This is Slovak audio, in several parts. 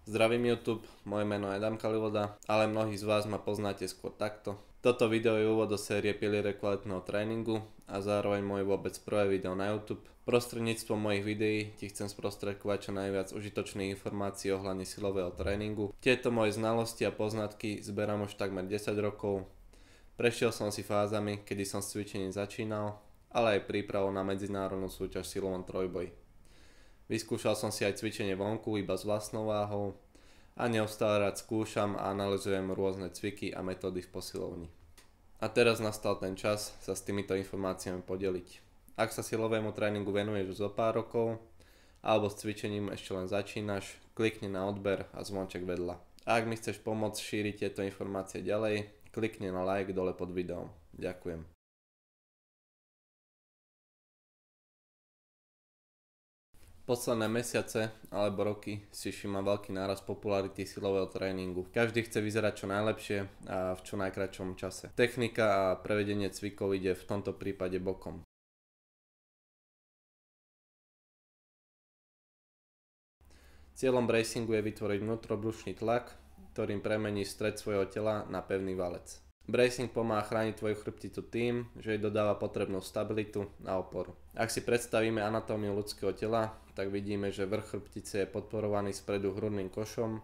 Zdravím YouTube, moje meno je Adam Kalivoda, ale mnohí z vás ma poznáte skôr takto. Toto video je úvod do série Piliere kvalitného tréningu a zároveň moje vôbec prvé video na YouTube. Prostredníctvom mojich videí ti chcem sprostredkovať čo najviac užitočných informácií ohľadne silového tréningu. Tieto moje znalosti a poznatky zberám už takmer 10 rokov. Prešiel som si fázami, kedy som s cvičením začínal, ale aj prípravou na medzinárodnú súťaž v silovom trojboji. Vyskúšal som si aj cvičenie vonku iba s vlastnou váhou a neustále rád skúšam a analyzujem rôzne cviky a metódy v posilovni. A teraz nastal ten čas sa s týmito informáciami podeliť. Ak sa silovému tréningu venuješ už zo pár rokov alebo s cvičením ešte len začínaš, klikni na odber a zvonček vedľa. A ak mi chceš pomôcť šíriť tieto informácie ďalej, klikni na like dole pod videom. Ďakujem. Posledné mesiace alebo roky si všímam veľký nárast popularity silového tréningu. Každý chce vyzerať čo najlepšie a v čo najkratšom čase. Technika a prevedenie cvikov ide v tomto prípade bokom. Cieľom bracingu je vytvoriť vnútrobrušný tlak, ktorým premení stred svojho tela na pevný valec. Bracing pomáha chrániť tvoju chrbticu tým, že jej dodáva potrebnú stabilitu a oporu. Ak si predstavíme anatómiu ľudského tela, tak vidíme, že vrch chrbtice je podporovaný spredu hrudným košom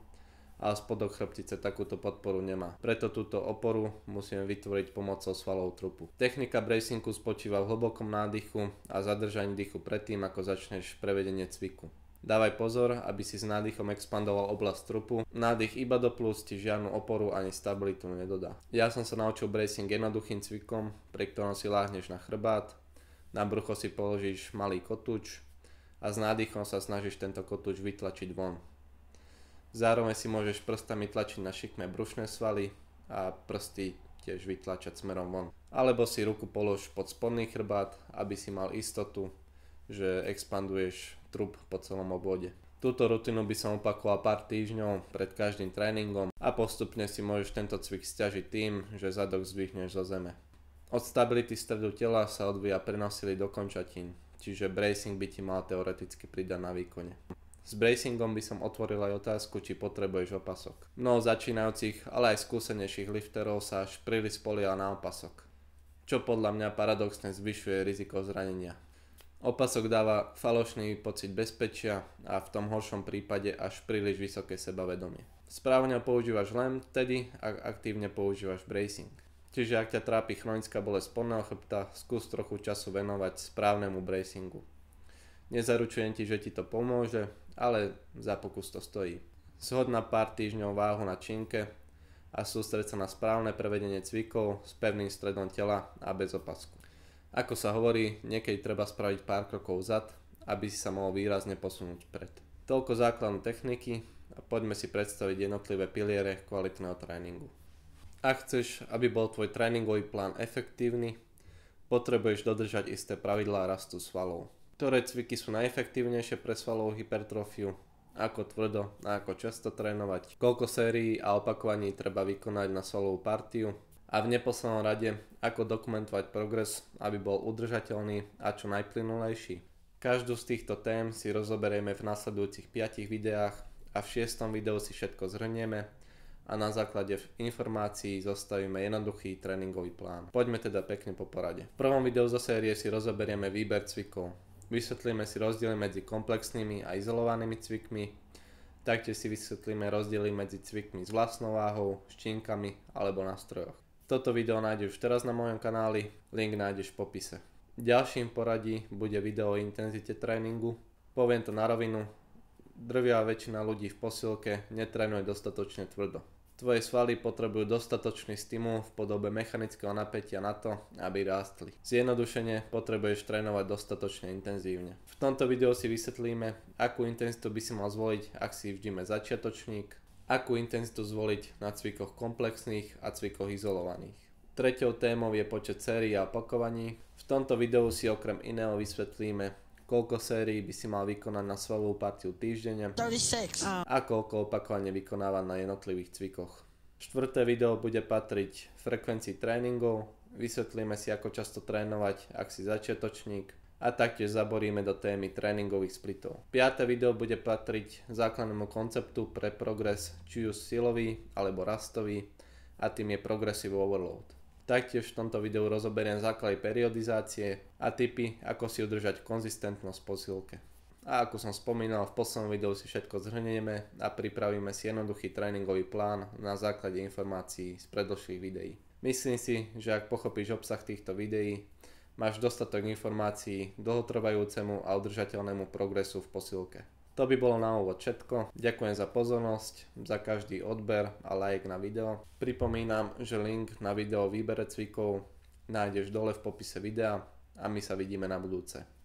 a spodok chrbtice takúto podporu nemá. Preto túto oporu musíme vytvoriť pomocou svalov trupu. Technika bracingu spočíva v hlbokom nádychu a zadržaní dýchu predtým, ako začneš prevedenie cviku. Dávaj pozor, aby si s nádychom expandoval oblasť trupu. Nádych iba do plus ti žiadnu oporu ani stabilitu nedodá. Ja som sa naučil bracing jednoduchým cvikom, pri ktorom si láhneš na chrbát, na brucho si položíš malý kotúč a s nádychom sa snažíš tento kotúč vytlačiť von. Zároveň si môžeš prstami tlačiť na šikmé brušné svaly a prsty tiež vytlačať smerom von. Alebo si ruku polož pod spodný chrbát, aby si mal istotu, že expanduješ trup po celom obvode. Túto rutinu by som opakoval pár týždňov pred každým tréningom a postupne si môžeš tento cvik sťažiť tým, že zadok zdvihneš zo zeme. Od stability stredu tela sa odvíja prenosily do končatín, čiže bracing by ti mal teoreticky pridať na výkone. S bracingom by som otvoril aj otázku, či potrebuješ opasok. Mnoho začínajúcich, ale aj skúsenejších lifterov sa až príliš spolieha na opasok, čo podľa mňa paradoxne zvyšuje riziko zranenia. Opasok dáva falošný pocit bezpečia a v tom horšom prípade až príliš vysoké sebavedomie. Správne ho používaš len vtedy, ak aktívne používaš bracing. Čiže ak ťa trápi chronická bolesť spodného chrbta, skús trochu času venovať správnemu bracingu. Nezaručujem ti, že ti to pomôže, ale za pokus to stojí. Zhod na pár týždňov váhu na činke a sústreď sa na správne prevedenie cvikov s pevným stredom tela a bez opasku. Ako sa hovorí, niekedy treba spraviť pár krokov vzad, aby si sa mohol výrazne posunúť vpred. Toľko základné techniky a poďme si predstaviť jednotlivé piliere kvalitného tréningu. Ak chceš, aby bol tvoj tréningový plán efektívny, potrebuješ dodržať isté pravidlá rastu svalov. Ktoré cviky sú najefektívnejšie pre svalovú hypertrofiu, ako tvrdo a ako často trénovať, koľko sérií a opakovaní treba vykonať na svalovú partiu, a v neposlednom rade, ako dokumentovať progres, aby bol udržateľný a čo najplynulejší. Každú z týchto tém si rozoberieme v nasledujúcich 5 videách a v 6. videu si všetko zhrnieme a na základe informácií zostavíme jednoduchý tréningový plán. Poďme teda pekne po porade. V prvom videu zo série si rozoberieme výber cvikov. Vysvetlíme si rozdiely medzi komplexnými a izolovanými cvikmi. Taktiež si vysvetlíme rozdiely medzi cvikmi s vlastnou váhou, štinkami alebo na strojoch. Toto video nájdeš už teraz na mojom kanáli, link nájdeš v popise. Ďalším poradí bude video o intenzite tréningu. Poviem to na rovinu, drvivá väčšina ľudí v posilke netrénuje dostatočne tvrdo. Tvoje svaly potrebujú dostatočný stimul v podobe mechanického napätia na to, aby rástli. Zjednodušene potrebuješ trénovať dostatočne intenzívne. V tomto videu si vysvetlíme, akú intenzitu by si mal zvoliť, ak si vždyme začiatočník, akú intenzitu zvoliť na cvikoch komplexných a cvikoch izolovaných. Treťou témou je počet sérií a opakovaní. V tomto videu si okrem iného vysvetlíme, koľko sérií by si mal vykonať na svalovú partiu týždenne a koľko opakovaní vykonávať na jednotlivých cvikoch. Štvrté video bude patriť frekvencii tréningov, vysvetlíme si, ako často trénovať, ak si začiatočník, a taktiež zaboríme do témy tréningových splitov. 5. video bude patriť základnému konceptu pre progres, či už silový alebo rastový, a tým je progressive overload. Taktiež v tomto videu rozoberiem základy periodizácie a tipy, ako si udržať konzistentnosť v posilke. A ako som spomínal, v poslednom videu si všetko zhrnieme a pripravíme si jednoduchý tréningový plán na základe informácií z predošlých videí. Myslím si, že ak pochopíš obsah týchto videí, máš dostatok informácií k dlhotrvajúcemu a udržateľnému progresu v posilke. To by bolo na úvod všetko. Ďakujem za pozornosť, za každý odber a like na video. Pripomínam, že link na video výbere cvikov nájdeš dole v popise videa a my sa vidíme na budúce.